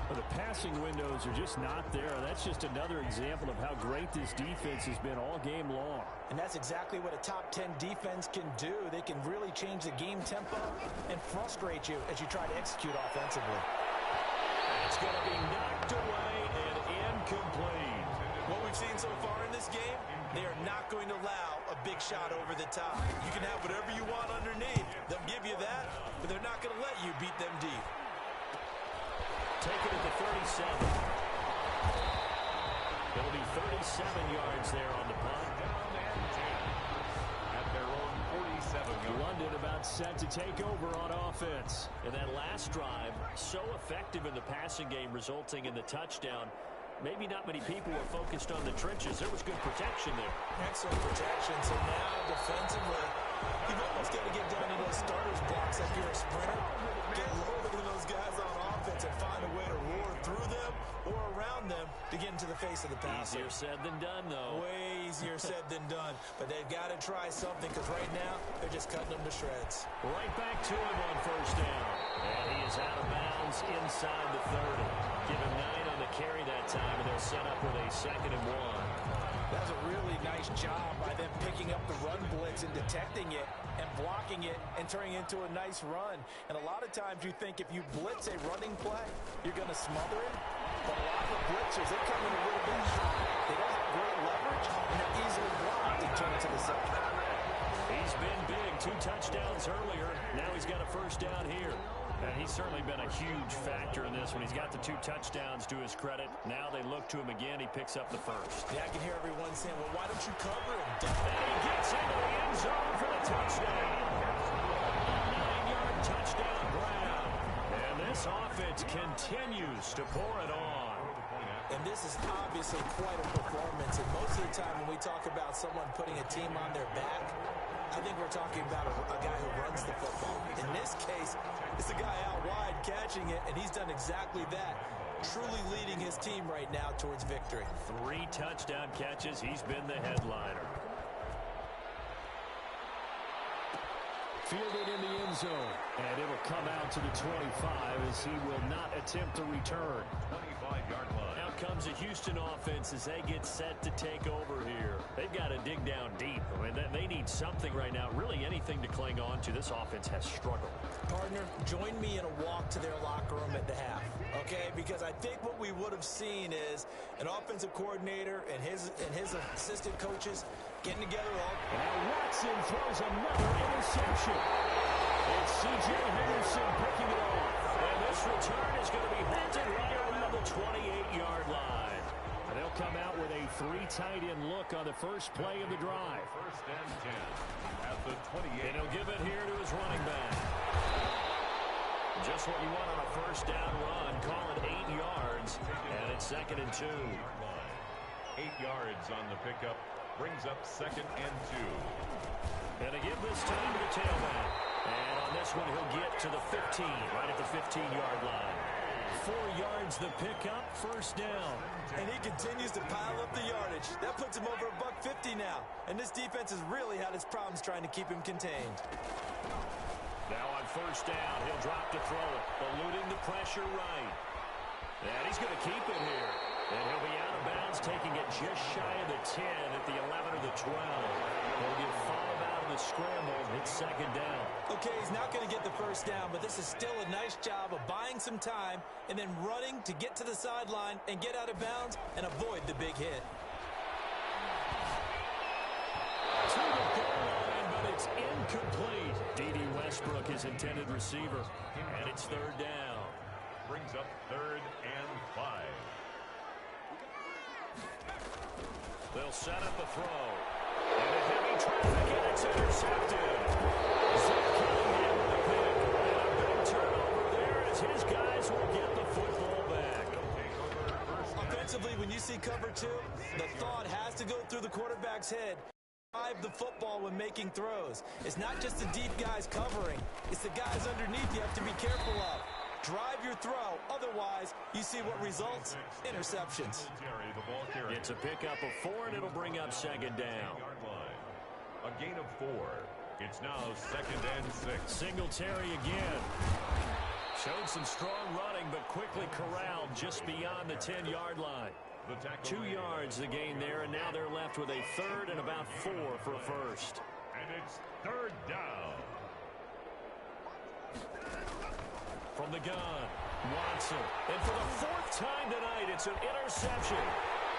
Well, the passing windows are just not there. That's just another example of how great this defense has been all game long. And that's exactly what a top 10 defense can do. They can really change the game tempo and frustrate you as you try to execute offensively. It's going to be knocked away and incomplete. What we've seen so far in this game, they are not going to allow a big shot over the top. You can have whatever you want underneath. They'll give you that, but they're not going to let you beat them deep. Take it at the 37. It'll be 37 yards there on the punt. Down and 10. At their own 47-yard. London about set to take over on offense. And that last drive, so effective in the passing game, resulting in the touchdown. Maybe not many people were focused on the trenches. There was good protection there. Excellent protection. So now, defensively, you've almost got to get down to those starters blocks like you're a sprinter. Get lower than those guys on offense and find a way to roar through them or around them to get into the face of the passer. Easier said than done, though. Way easier said than done. But they've got to try something because right now, they're just cutting them to shreds. Right back to him on 1st down. And he is out of bounds inside the 30. Give him 9 on the carry that time, and they'll set up with a 2nd and 1. That was a really nice job by them picking up the run blitz and detecting it and blocking it and turning it into a nice run. And a lot of times you think if you blitz a running play, you're going to smother it. But a lot of the blitzers, they come in a little bit high. They don't have great leverage, and they're easily blocked and turn to the side. He's been big. 2 touchdowns earlier. Now he's got a 1st down here. And he's certainly been a huge factor in this one. He's got the 2 touchdowns to his credit. Now they look to him again. He picks up the 1st. Yeah, I can hear everyone saying, well, why don't you cover him? And he gets into the end zone for the touchdown. A 9-yard touchdown grab. And this offense continues to pour it on. And this is obviously quite a performance. And most of the time when we talk about someone putting a team on their back, I think we're talking about a guy who runs the football. In this case, it's a guy out wide catching it, and he's done exactly that. Truly leading his team right now towards victory. 3 touchdown catches. He's been the headliner. Fielded in the end zone, and it will come out to the 25 as he will not attempt to return. 25-yard line. Now comes the Houston offense as they get set to take over here. They've got to dig down deep. I mean, they need something right now, really anything to cling on to. This offense has struggled. Partner, join me in a walk to their locker room at the half, okay? Because I think what we would have seen is an offensive coordinator and his assistant coaches getting together all. And Watson throws another interception. It's C.J. Henderson picking it off. And this return is going to be halted right around the 28-yard line. And they'll come out with a 3 tight end look on the first play of the drive. First and 10 at the 28. And he'll give it here to his running back. Just what you want on a first down run. Call it 8 yards. And it's 2nd and 2. 8 yards on the pickup. Brings up 2nd and 2. And to give this time to the tailback. And on this one, he'll get to the 15, right at the 15-yard line. 4 yards the pickup, first down. And he continues to pile up the yardage. That puts him over $150 now. And this defense has really had its problems trying to keep him contained. Now on first down, he'll drop to throw it, eluding the pressure right. And he's going to keep it here. And he'll be out of bounds, taking it just shy of the 10 at the 11 or the 12. He'll get fouled out of the scramble. It's 2nd down. Okay, he's not going to get the first down, but this is still a nice job of buying some time and then running to get to the sideline and get out of bounds and avoid the big hit. To the goal line, but it's incomplete. D.D. Westbrook, his intended receiver. And it's 3rd down. Brings up 3rd and 5. They'll set up a throw. And a heavy traffic, and it's intercepted. Zach Cunningham with a pick. And a big turnover there as his guys will get the football back. Offensively, when you see cover 2, the thought has to go through the quarterback's head. Drive the football when making throws. It's not just the deep guys covering. It's the guys underneath you have to be careful of. Drive your throw. Otherwise, you see what results? Interceptions. It's a pickup of 4, and it'll bring up 2nd down. A gain of 4. It's now 2nd and 6. Singletary again. Showed some strong running, but quickly corralled just beyond the 10-yard line. 2 yards the gain there, and now they're left with a 3rd and about 4 for a first. And it's 3rd down. From the gun, Watson. And for the 4th time tonight, it's an interception.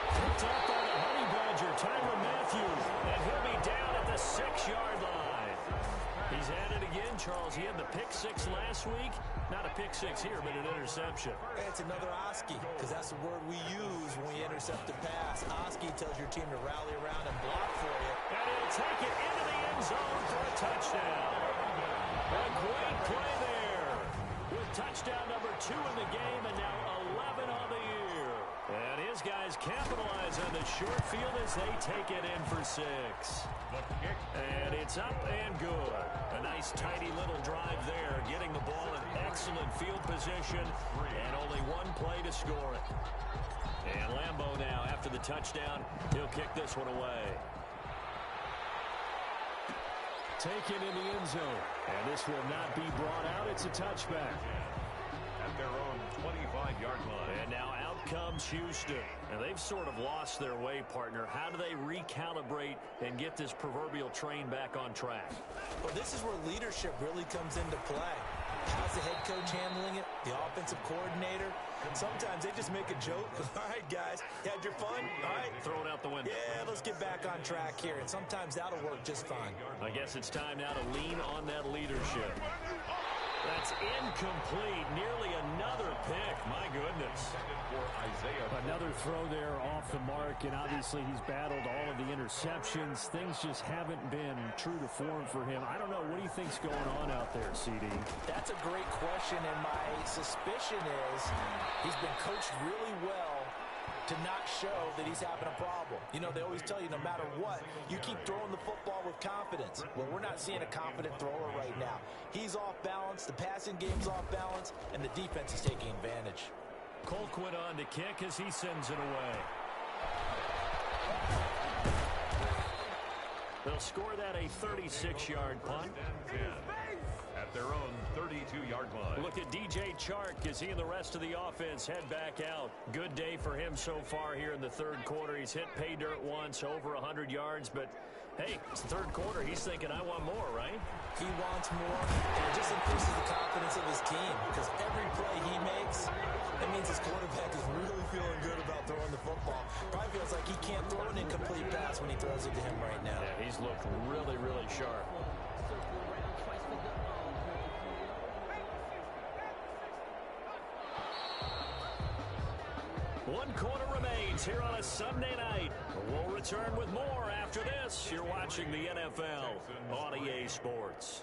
Picked up by the Honey Badger, Tyrann Mathieu. And he'll be down at the 6-yard line. He's at it again, Charles. He had the pick 6 last week. Not a pick 6 here, but an interception. It's another Oski, because that's the word we use when we intercept a pass. Oski tells your team to rally around and block for you. And he'll take it into the end zone for a touchdown. A great play there. With touchdown number 2 in the game, and now 11 on the year. And his guys capitalize on the short field as they take it in for 6. And it's up and good. A nice tidy little drive there, getting the ball in excellent field position, and only 1 play to score it. And Lambeau now, after the touchdown, he'll kick this one away. Taken in the end zone. And this will not be brought out. It's a touchback. At their own 25-yard line. And now out comes Houston. And they've sort of lost their way, partner. How do they recalibrate and get this proverbial train back on track? Well, this is where leadership really comes into play. How's the head coach handling it? The offensive coordinator? Sometimes they just make a joke. All right, guys, you had your fun? All right. Throw it out the window. Yeah, let's get back on track here. And sometimes that'll work just fine. I guess it's time now to lean on that leadership. That's incomplete. Nearly another pick. My goodness. Another throw there off the mark, and obviously he's battled all of the interceptions. Things just haven't been true to form for him. I don't know. What do you think's going on out there, CD? That's a great question, and my suspicion is he's been coached really well to not show that he's having a problem. You know, they always tell you no matter what, you keep throwing the football with confidence. Well, we're not seeing a confident thrower right now. He's off balance, the passing game's off balance, and the defense is taking advantage. Colquitt on to kick as he sends it away. They'll score that a 36-yard punt. At at their own 32-yard line. Look at DJ Chark as he and the rest of the offense head back out. Good day for him so far here in the third quarter. He's hit pay dirt once, over 100 yards, but hey, it's the third quarter. He's thinking, I want more, right? He wants more, and it just increases the confidence of his team because every play he makes, that means his quarterback is really feeling good about throwing the football. Probably feels like he can't throw an incomplete pass when he throws it to him right now. Yeah, he's looked really, really sharp. One quarter remains here on a Sunday night. We'll return with more after this. You're watching the NFL on EA Sports.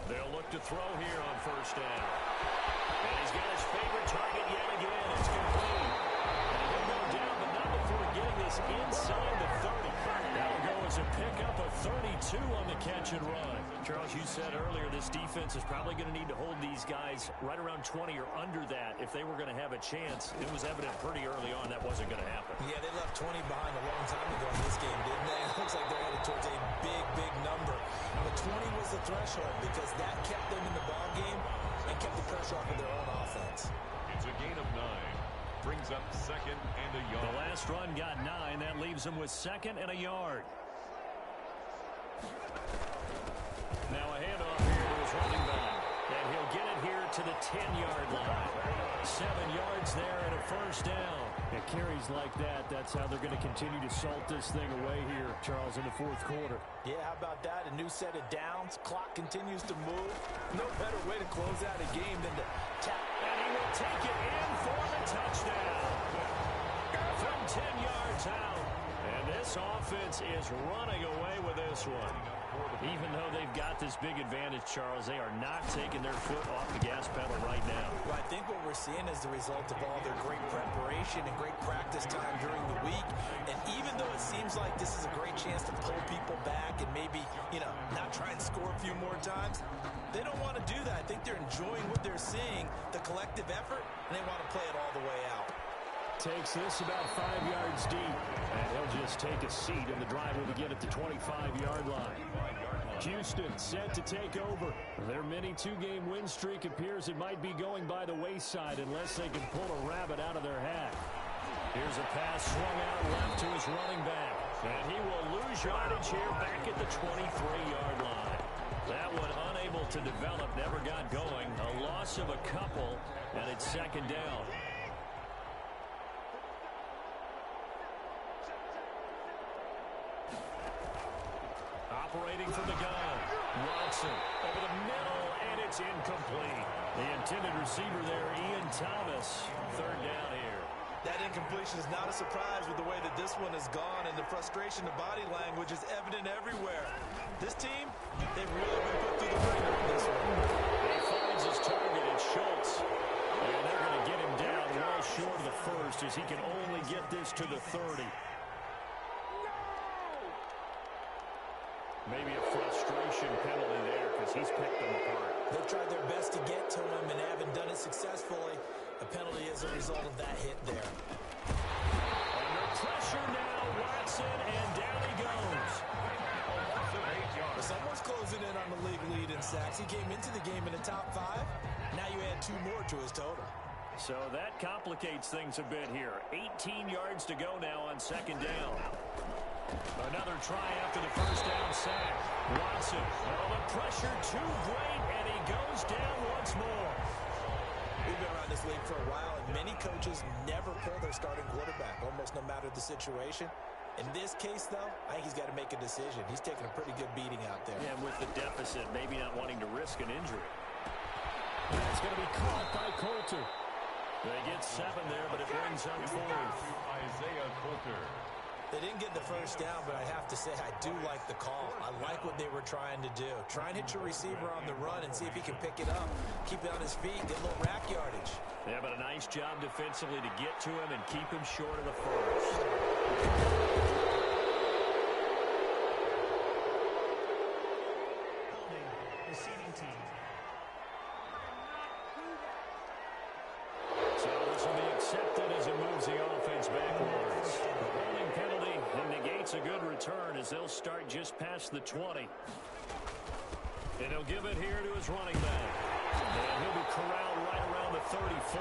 They'll look to throw here on first down. And he's got his favorite target yet again. It's complete. And he'll go down, but not before getting this inside the 30. That'll go as a pickup of 32 on the catch and run. Charles, you said earlier this defense is probably going to need to hold these guys right around 20 or under that if they were going to have a chance. It was evident pretty early on that wasn't going to happen. Yeah, they left 20 behind a long time ago in this game, didn't they? It looks like they're headed towards a big, big number. But 20 was the threshold because that kept them in the ball game and kept the pressure off of their own offense. It's a gain of 9. Brings up second and a yard. The last run got 9. That leaves him with second and a yard. Now a handoff here to his running back. And he'll get it here to the 10-yard line. 7 yards there and a first down. It carries like that. That's how they're going to continue to salt this thing away here, Charles, in the fourth quarter. Yeah, how about that? A new set of downs. Clock continues to move. No better way to close out a game than to tap. And he will take it in for the touchdown. From 10 yards out. And this offense is running away with this one. Even though they've got this big advantage, Charles, they are not taking their foot off the gas pedal right now. Well, I think what we're seeing is the result of all their great preparation and great practice time during the week. And even though it seems like this is a great chance to pull people back and maybe, not try and score a few more times, they don't want to do that. I think they're enjoying what they're seeing, the collective effort, and they want to play it all the way out. Takes this about 5 yards deep, and he'll just take a seat in the driver to get at the 25-yard line. Houston set to take over. Their mini two-game win streak appears it might be going by the wayside unless they can pull a rabbit out of their hat. Here's a pass swung out left to his running back. And he will lose yardage here back at the 23-yard line. That one unable to develop, never got going. A loss of a couple, and it's second down. Operating from the gun. Watson over the middle, and it's incomplete. The intended receiver there, Ian Thomas. Third down here. That incompletion is not a surprise with the way that this one has gone, and the frustration of body language is evident everywhere. This team, they've really been put through the ringer on this one. He finds his target, it's Schultz. And they're going to get him down well short of the first as he can only get this to the 30. Maybe a frustration penalty there because he's picked them apart. They've tried their best to get to him and haven't done it successfully. A penalty as a result of that hit there. Under pressure now, Watson, and down he goes. Someone's closing in on the league lead in sacks. He came into the game in the top 5. Now you add 2 more to his total. So that complicates things a bit here. 18 yards to go now on second down. Another try after the first down sack. Watson, the pressure too great, and he goes down once more. We've been around this league for a while, and many coaches never pull their starting quarterback, almost no matter the situation. In this case, though, I think he's got to make a decision. He's taking a pretty good beating out there. Yeah, with the deficit, maybe not wanting to risk an injury. That's going to be caught by Coulter. They get 7 there, but it brings up 4. Isaiah Coulter. They didn't get the first down, but I have to say I do like the call. I like what they were trying to do. Try and hit your receiver on the run and see if he can pick it up, keep it on his feet, get a little rack yardage. Yeah, but a nice job defensively to get to him and keep him short of the first. Receiving team. So this will be accepted as a as they'll start just past the 20. And he'll give it here to his running back. And he'll be corralled right around the 34.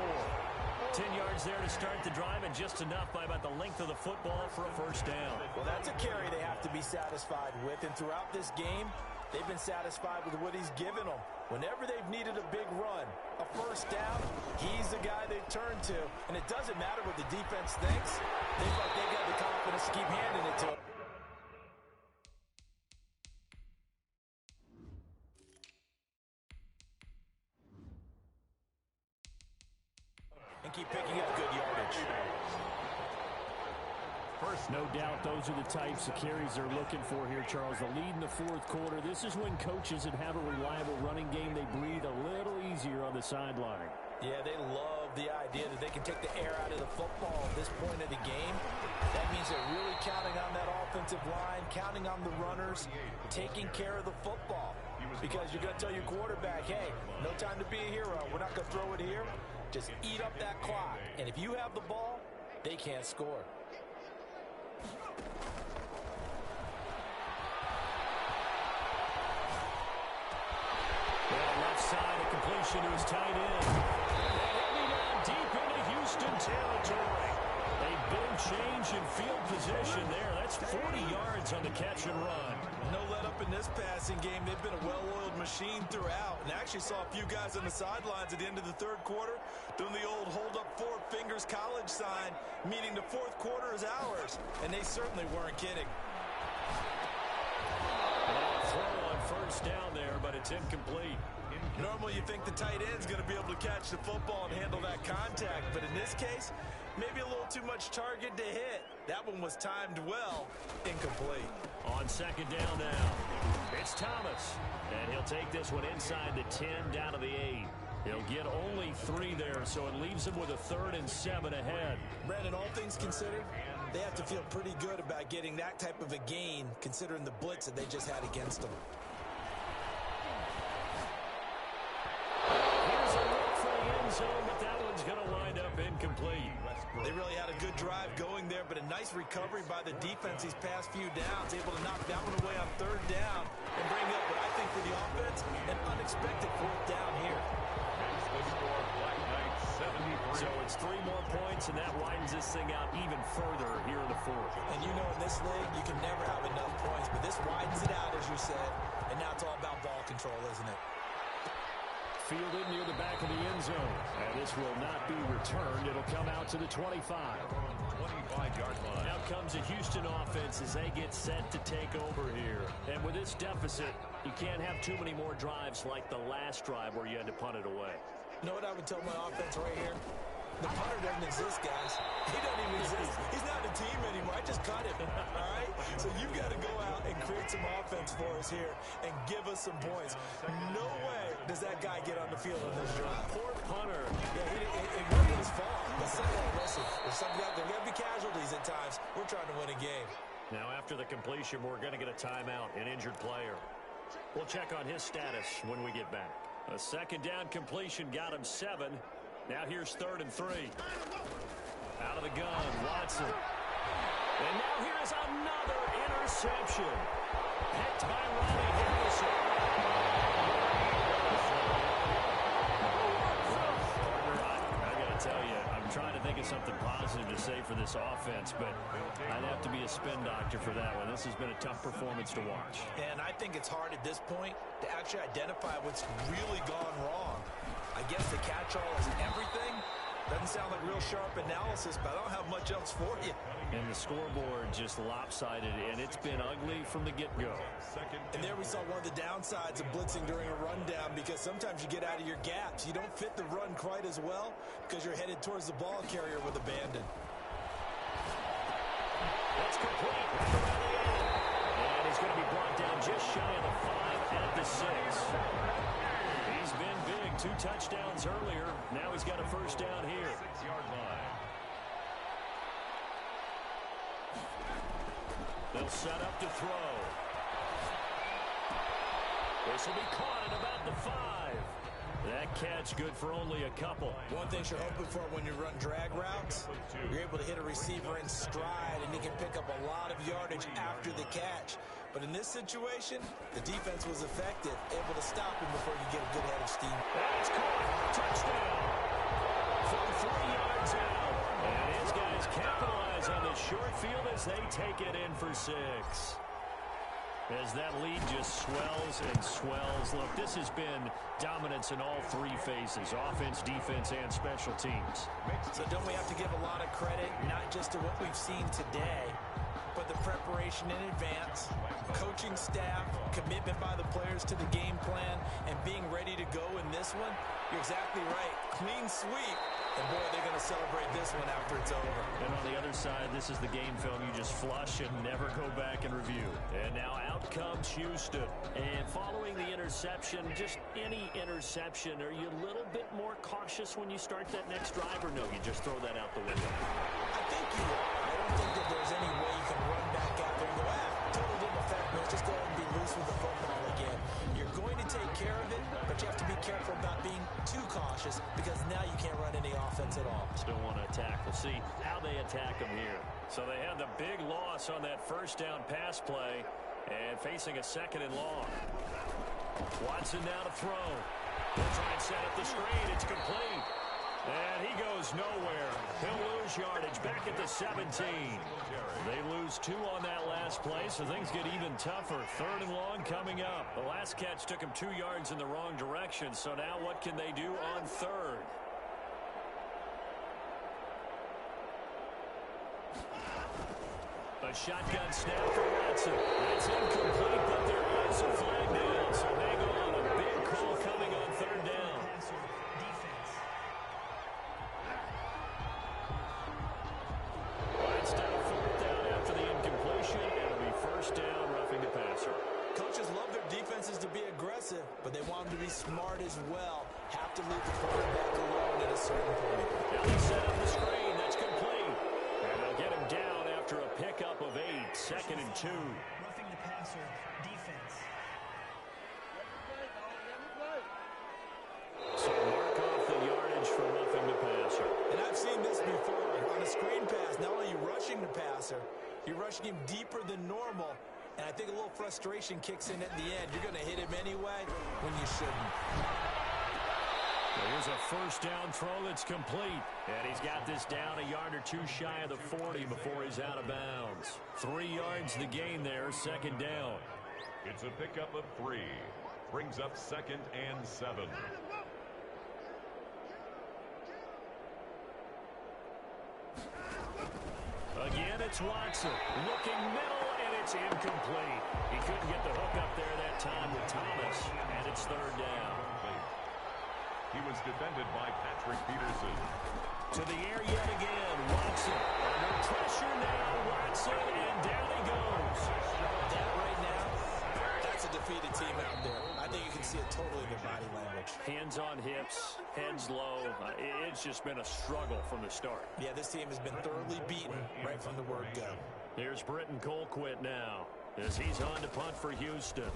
10 yards there to start the drive, and just enough by about the length of the football for a first down. Well, that's a carry they have to be satisfied with. And throughout this game, they've been satisfied with what he's given them. Whenever they've needed a big run, a first down, he's the guy they've turned to. And it doesn't matter what the defense thinks. They feel like they've got the confidence to keep handing it to him. And keep picking up good yardage. No doubt those are the types of carries they're looking for here, Charles. The lead in the fourth quarter. This is when coaches that have a reliable running game, they breathe a little easier on the sideline. Yeah, they love the idea that they can take the air out of the football at this point of the game. That means they're really counting on that offensive line, counting on the runners, taking care of the football. Because you're going to tell your quarterback, hey, no time to be a hero. We're not going to throw it here. Just eat up that clock. And if you have the ball, they can't score. Well, left side, a completion to his tight end. Heading down deep into Houston territory. A big change in field position there. That's 40 yards on the catch and run. No let up in this passing game. They've been a well-oiled machine throughout. And actually saw a few guys on the sidelines at the end of the third quarter doing the old hold up four fingers college sign, meaning the fourth quarter is ours. And they certainly weren't kidding. Throw on first down there, but it's incomplete. Normally you think the tight end's going to be able to catch the football and handle that contact. But in this case, maybe a little too much target to hit. That one was timed well. Incomplete. On second down now, it's Thomas. And he'll take this one inside the 10 down to the 8. He'll get only 3 there, so it leaves him with a 3rd and 7 ahead. Brandon, all things considered, they have to feel pretty good about getting that type of a gain, considering the blitz that they just had against them. Here's a look for the end zone, but that one's going to wind up incomplete. They really had a good drive going there, but a nice recovery by the defense these past few downs, able to knock that one away on 3rd down and bring up what I think for the offense, an unexpected 4th down here. So it's 3 more points, and that widens this thing out even further here in the 4th. And you know in this league, you can never have enough points, but this widens it out, as you said, and now it's all about ball control, isn't it? Fielded near the back of the end zone. And this will not be returned. It'll come out to the 25. 25-yard line. Now comes a Houston offense as they get set to take over here. And with this deficit, you can't have too many more drives like the last drive where you had to punt it away. You know what I would tell my offense right here? The punter doesn't exist, guys. He doesn't even exist. He's not a team anymore. I just cut him, all right? So you've got to go out and create some offense for us here and give us some points. No way does that guy get on the field on this drive. Poor punter. Yeah, it wasn't his fault. But listen, there's something out there. There are going to be casualties at times. We're trying to win a game. Now after the completion, we're going to get a timeout, an injured player. We'll check on his status when we get back. A second down completion got him 7. Now here's 3rd and 3. Out of the gun, Watson. And now here's another interception. Picked by Ronnie Harrison. Partner, I got to tell you, I'm trying to think of something positive to say for this offense, but I'd have to be a spin doctor for that one. This has been a tough performance to watch. And I think it's hard at this point to actually identify what's really gone wrong. I guess the catch-all is everything. Doesn't sound like real sharp analysis, but I don't have much else for you. And the scoreboard just lopsided, and it's been ugly from the get-go. And there we saw one of the downsides of blitzing during a rundown, because sometimes you get out of your gaps. You don't fit the run quite as well because you're headed towards the ball carrier with abandon. That's complete. And he's going to be brought down just shy of the 5 at the 6. He's been big. 2 touchdowns earlier. Now he's got a first down here. 6-yard line. They'll set up to throw. This will be caught at about the 5. That catch good for only a couple. One thing you're hoping for when you run drag routes, you're able to hit a receiver in stride, and he can pick up a lot of yardage after the catch. But in this situation, the defense was effective, able to stop him before you get a good head of steam. That's caught. Touchdown. From 3 yards out. And his guys capitalize on the short field as they take it in for 6. As that lead just swells and swells. Look, this has been dominance in all 3 phases, offense, defense, and special teams. So don't we have to give a lot of credit, not just to what we've seen today, but the preparation in advance, coaching staff, commitment by the players to the game plan, and being ready to go in this one? You're exactly right. Clean sweep. And, boy, they're going to celebrate this one after it's over. And on the other side, this is the game film you just flush and never go back and review. And now out comes Houston. And following the interception, just any interception, are you a little bit more cautious when you start that next drive, or no, you just throw that out the window? I think you are. I don't think that there's any way you can run back out there and go, total didn't affect me. Let's just go ahead and be loose with the football again. You're going to take care of it, but you have to be careful about being too cautious because now you can't run any offense at all. Still want to attack. We'll see how they attack them here. So they had the big loss on that first down pass play and facing a 2nd and long. Watson now to throw. He'll try and set up the screen. It's complete. And he goes nowhere. He'll lose yardage back at the 17. They lose 2 on that last play, so things get even tougher. 3rd and long coming up. The last catch took him 2 yards in the wrong direction, so now what can they do on 3rd? A shotgun snap for Watson. That's incomplete, but there is a flag down, so hang on. A big call coming on 3rd down. It's down 4th down after the incompletion. It'll be 1st down, roughing the passer. Coaches love their defenses to be aggressive, but they want them to be smart as well. Have to leave the quarterback alone at a certain point. Now they set up the screen. That's complete. And they'll get him down after a pickup of 8. 2nd and 2. Roughing the passer, defense. So mark off the yardage for roughing the passer. And I've seen this before. On a screen pass, not only are you rushing the passer, you're rushing him deeper than normal. And I think a little frustration kicks in at the end. You're going to hit him anyway when you shouldn't. Here's a 1st down throw that's complete. And he's got this down a yard or 2 shy of the 40 before he's out of bounds. 3 yards the gain there, 2nd down. It's a pickup of 3. Brings up 2nd and 7. Again, it's Watson. Looking middle, and it's incomplete. He couldn't get the hook up there that time with Thomas, and it's 3rd down. He was defended by Patrick Peterson. To the air yet again. Watson under pressure now. Watson, and down he goes. That right now, that's a defeated team out there. I think you can see it totally in their body language. Hands on hips, heads low. It's just been a struggle from the start. Yeah, this team has been thoroughly beaten right from the word go. Here's Britton Colquitt now as he's on to punt for Houston.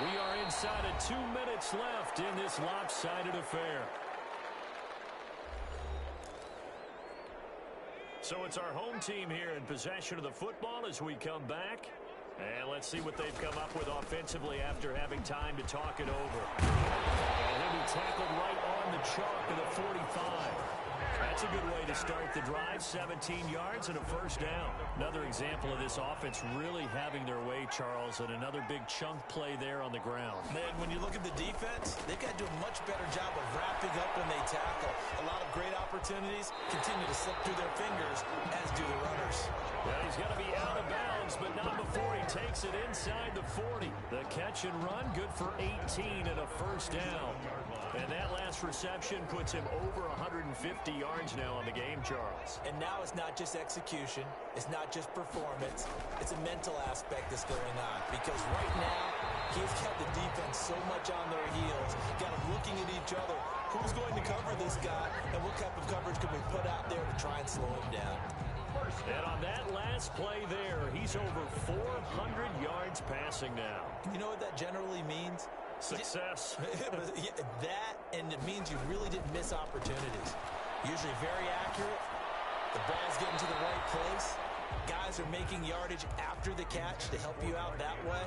We are inside of 2 minutes left in this lopsided affair. So it's our home team here in possession of the football as we come back. And let's see what they've come up with offensively after having time to talk it over. And he'll be tackled right on the chalk of the 45. That's a good way to start the drive. 17 yards and a 1st down. Another example of this offense really having their way, Charles, and another big chunk play there on the ground. Man, when you look at the defense, they've got to do a much better job of wrapping up when they tackle. A lot of great opportunities continue to slip through their fingers, as do the runners. Well, he's going to be out of bounds, but not before he takes it inside the 40. The catch and run, good for 18 and a 1st down. And that last reception puts him over 150 yards now on the game, Charles. And now it's not just execution. It's not just performance. It's a mental aspect that's going on. Because right now, he's got the defense so much on their heels. Got them looking at each other. Who's going to cover this guy? And what type of coverage can we put out there to try and slow him down? And on that last play there, he's over 400 yards passing now. You know what that generally means? Success. That, and it means you really didn't miss opportunities. Usually very accurate. The ball's getting to the right place. Guys are making yardage after the catch to help you out that way.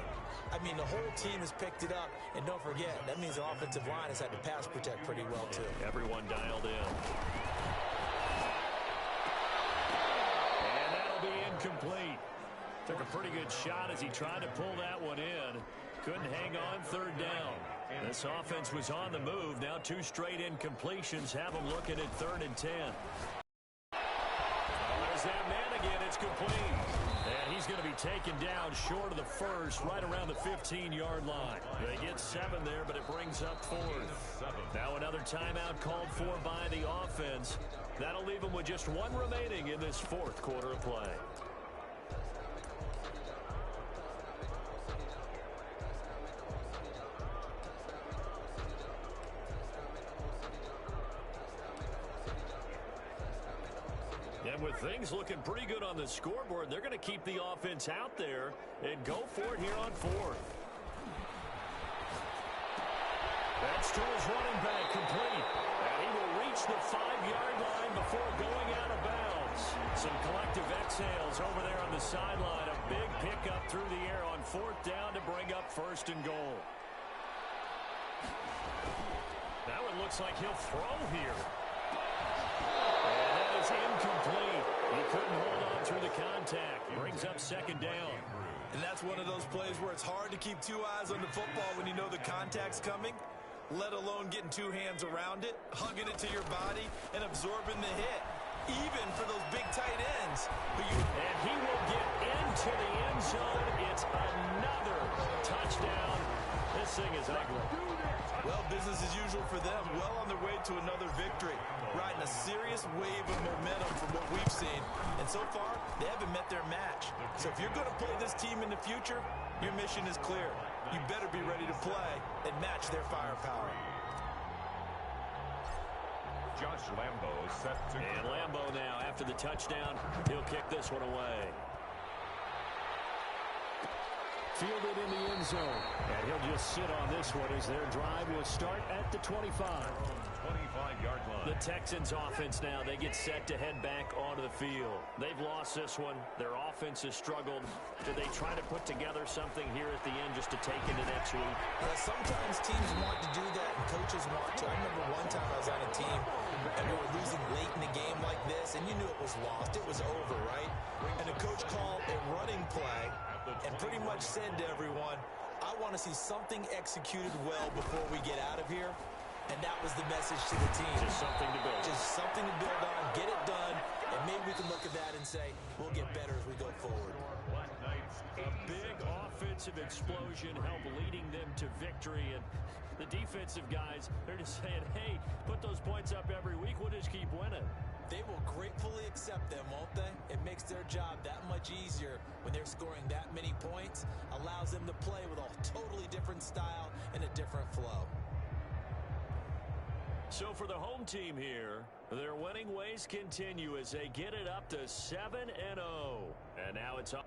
I mean, the whole team has picked it up. And don't forget, that means the offensive line has had to pass protect pretty well, too. Everyone dialed in. And that'll be incomplete. Took a pretty good shot as he tried to pull that one in. Couldn't hang on third down. This offense was on the move. Now 2 straight incompletions have them looking at 3rd and 10. There's that man again. It's complete. And he's going to be taken down short of the first, right around the 15-yard line. They get 7 there, but it brings up 4th. Now another timeout called for by the offense. That'll leave them with just 1 remaining in this 4th quarter of play. And with things looking pretty good on the scoreboard, they're going to keep the offense out there and go for it here on 4th. That's to his running back, complete. And he will reach the 5-yard line before going out of bounds. Some collective exhales over there on the sideline. A big pickup through the air on 4th down to bring up 1st and goal. That one looks like he'll throw here. Incomplete. He couldn't hold on through the contact. Brings up 2nd down. And that's one of those plays where it's hard to keep 2 eyes on the football when you know the contact's coming, let alone getting 2 hands around it, hugging it to your body, and absorbing the hit, even for those big tight ends. And he will get into the end zone. It's another touchdown. This thing is ugly. Well, business as usual for them. Well on their way to another victory. Riding a serious wave of momentum from what we've seen. And so far, they haven't met their match. So if you're going to play this team in the future, your mission is clear. You better be ready to play and match their firepower. Josh Lambo set to... And Lambo now, after the touchdown, he'll kick this one away. Fielded in the end zone. And he'll just sit on this one as their drive will start at the 25. 25-yard line. The Texans offense now, they get set to head back onto the field. They've lost this one. Their offense has struggled. Do they try to put together something here at the end just to take into next week? Sometimes teams want to do that and coaches want to. I remember one time I was on a team and we were losing late in the game like this and you knew it was lost. It was over, right? And the coach called a running play and pretty much said to everyone, I want to see something executed well before we get out of here. And that was the message to the team. Just something to build. Just something to build on, get it done, and maybe we can look at that and say, we'll get better as we go forward. A big offensive explosion helped leading them to victory. And the defensive guys, they're just saying, hey, put those points up every week. We'll just keep winning. They will gratefully accept them, won't they? It makes their job that much easier when they're scoring that many points. Allows them to play with a totally different style and a different flow. So for the home team here, their winning ways continue as they get it up to 7-0. And now it's up.